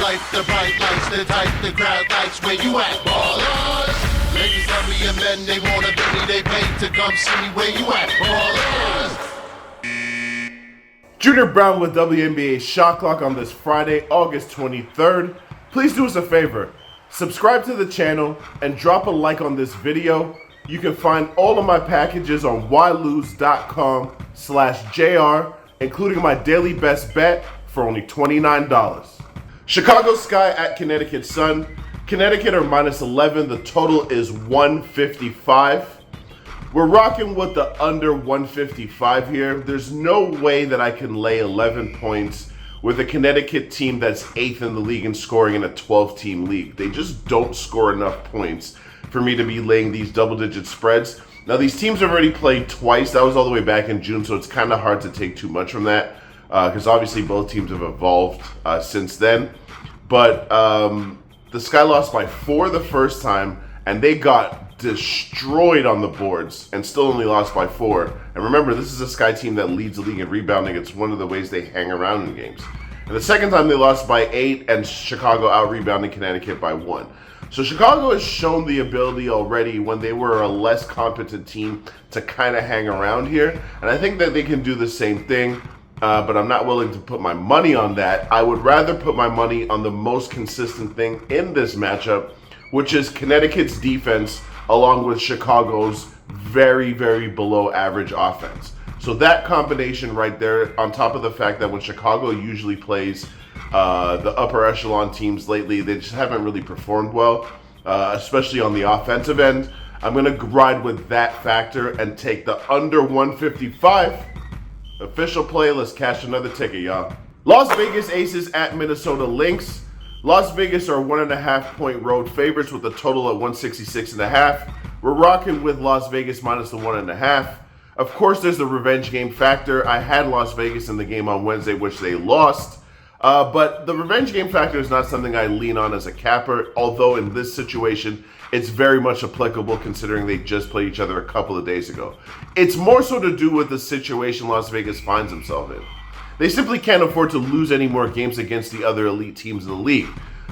life, the bright lights, the type the crowd likes. Where you at, ballers? Ladies love me and men, they wanna be me, they paid to come see me. Where you at, ballers? Junior Browne with WNBA Shot Clock on this Friday, August 23rd. Please do us a favor, subscribe to the channel and drop a like on this video. You can find all of my packages on whylose.com/JR, including my daily best bet for only $29. Chicago Sky at Connecticut Sun. Connecticut are -11, the total is 155. We're rocking with the under 155 here. There's no way that I can lay 11 points with a Connecticut team that's 8th in the league and scoring in a 12-team league. They just don't score enough points for me to be laying these double-digit spreads. Now, these teams have already played twice. That was all the way back in June, so it's kind of hard to take too much from that because obviously both teams have evolved since then. But the Sky lost by 4 the first time, and they got destroyed on the boards and still only lost by 4. And remember, this is a Sky team that leads the league in rebounding. It's one of the ways they hang around in games. And the second time they lost by 8, and Chicago out-rebounding Connecticut by 1. So Chicago has shown the ability already when they were a less competent team to kind of hang around here. And I think that they can do the same thing, but I'm not willing to put my money on that. I would rather put my money on the most consistent thing in this matchup, which is Connecticut's defense along with Chicago's very, very below average offense. So that combination right there, on top of the fact that when Chicago usually plays the upper echelon teams lately, they just haven't really performed well, especially on the offensive end. I'm going to ride with that factor and take the under 155. Official play. Let's cash another ticket, y'all. Las Vegas Aces at Minnesota Lynx. Las Vegas are 1.5-point road favorites with a total at 166.5. We're rocking with Las Vegas minus the 1.5. Of course, there's the revenge game factor. I had Las Vegas in the game on Wednesday, which they lost. But the revenge game factor is not something I lean on as a capper, although in this situation, it's very much applicable considering they just played each other a couple of days ago. It's more so to do with the situation Las Vegas finds themselves in. They simply can't afford to lose any more games against the other elite teams in the league.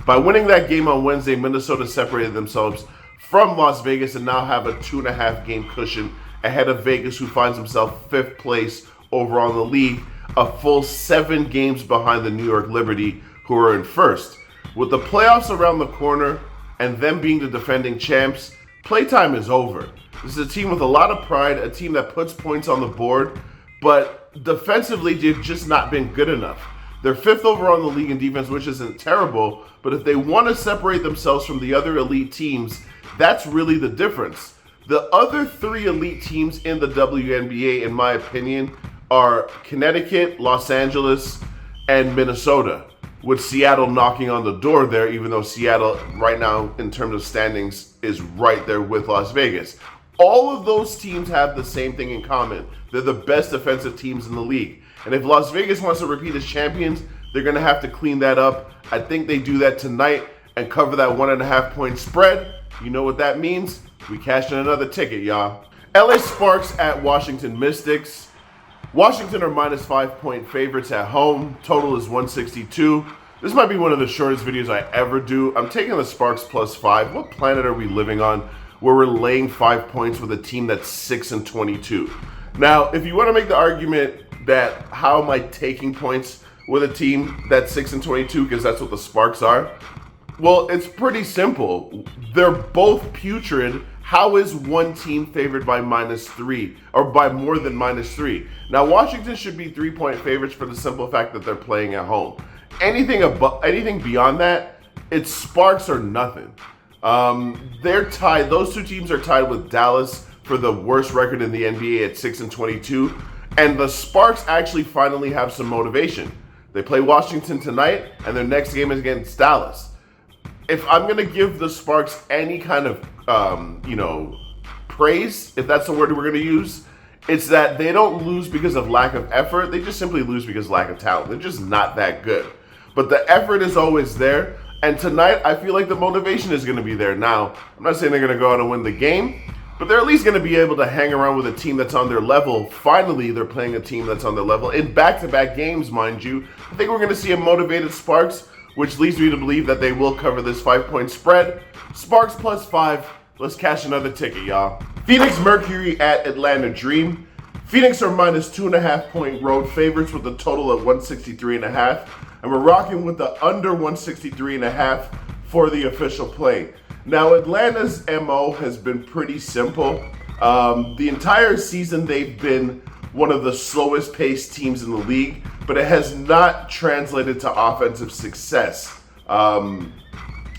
By winning that game on Wednesday, Minnesota separated themselves from Las Vegas and now have a 2.5 game cushion ahead of Vegas, who finds himself 5th place overall in the league, a full 7 games behind the New York Liberty, who are in 1st. With the playoffs around the corner and them being the defending champs, playtime is over. This is a team with a lot of pride, a team that puts points on the board, but defensively, they've just not been good enough. They're 5th overall in the league in defense, which isn't terrible, but if they want to separate themselves from the other elite teams, that's really the difference. The other 3 elite teams in the WNBA, in my opinion, are Connecticut, Los Angeles, and Minnesota, with Seattle knocking on the door there, even though Seattle right now, in terms of standings, is right there with Las Vegas. All of those teams have the same thing in common. They're the best defensive teams in the league. And if Las Vegas wants to repeat as champions, they're going to have to clean that up. I think they do that tonight and cover that 1.5-point spread. You know what that means? We cash in another ticket, y'all. LA Sparks at Washington Mystics. Washington are -5-point favorites at home. Total is 162. This might be one of the shortest videos I ever do. I'm taking the Sparks +5. What planet are we living on where we're laying 5 points with a team that's 6-22? Now, if you want to make the argument that how am I taking points with a team that's 6-22, because that's what the Sparks are, well, it's pretty simple. They're both putrid. How is one team favored by -3 or by more than -3? Now, Washington should be 3-point favorites for the simple fact that they're playing at home. Anything beyond that, it's Sparks or nothing. They're tied. Those 2 teams are tied with Dallas for the worst record in the NBA at 6-22. And the Sparks actually finally have some motivation. They play Washington tonight, and their next game is against Dallas. If I'm going to give the Sparks any kind of, praise, if that's the word we're going to use, it's that they don't lose because of lack of effort. They just simply lose because of lack of talent. They're just not that good. But the effort is always there. And tonight, I feel like the motivation is going to be there. Now, I'm not saying they're going to go out and win the game, but they're at least going to be able to hang around with a team that's on their level. Finally, they're playing a team that's on their level in back-to-back games, mind you. I think we're going to see a motivated Sparks which leads me to believe that they will cover this 5-point spread. Sparks +5. Let's cash another ticket, y'all. Phoenix Mercury at Atlanta Dream. Phoenix are -2.5-point road favorites with a total of 163.5. And we're rocking with the under 163.5 for the official play. Now, Atlanta's MO has been pretty simple. The entire season, they've been one of the slowest paced teams in the league, but it has not translated to offensive success.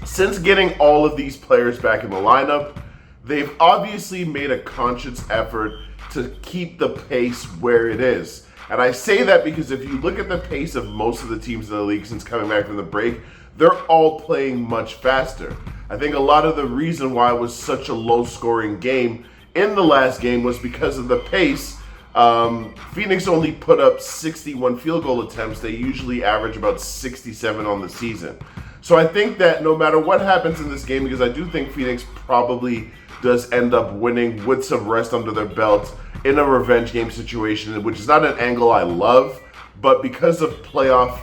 Since getting all of these players back in the lineup, they've obviously made a conscious effort to keep the pace where it is. And I say that because if you look at the pace of most of the teams in the league since coming back from the break, they're all playing much faster. I think a lot of the reason why it was such a low-scoring game in the last game was because of the pace. Phoenix only put up 61 field goal attempts. They usually average about 67 on the season. So I think that no matter what happens in this game, because I do think Phoenix probably does end up winning with some rest under their belt in a revenge game situation, which is not an angle I love, but because of playoff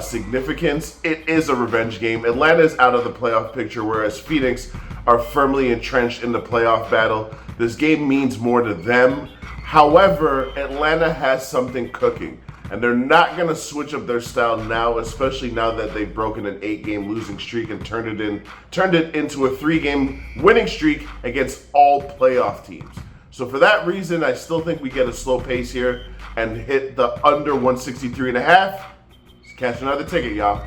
significance, it is a revenge game. Atlanta is out of the playoff picture, whereas Phoenix are firmly entrenched in the playoff battle. This game means more to them. However, Atlanta has something cooking, and they're not going to switch up their style now, especially now that they've broken an 8-game losing streak and turned it into a 3-game winning streak against all playoff teams. So for that reason, I still think we get a slow pace here and hit the under 163.5. Let's catch another ticket, y'all.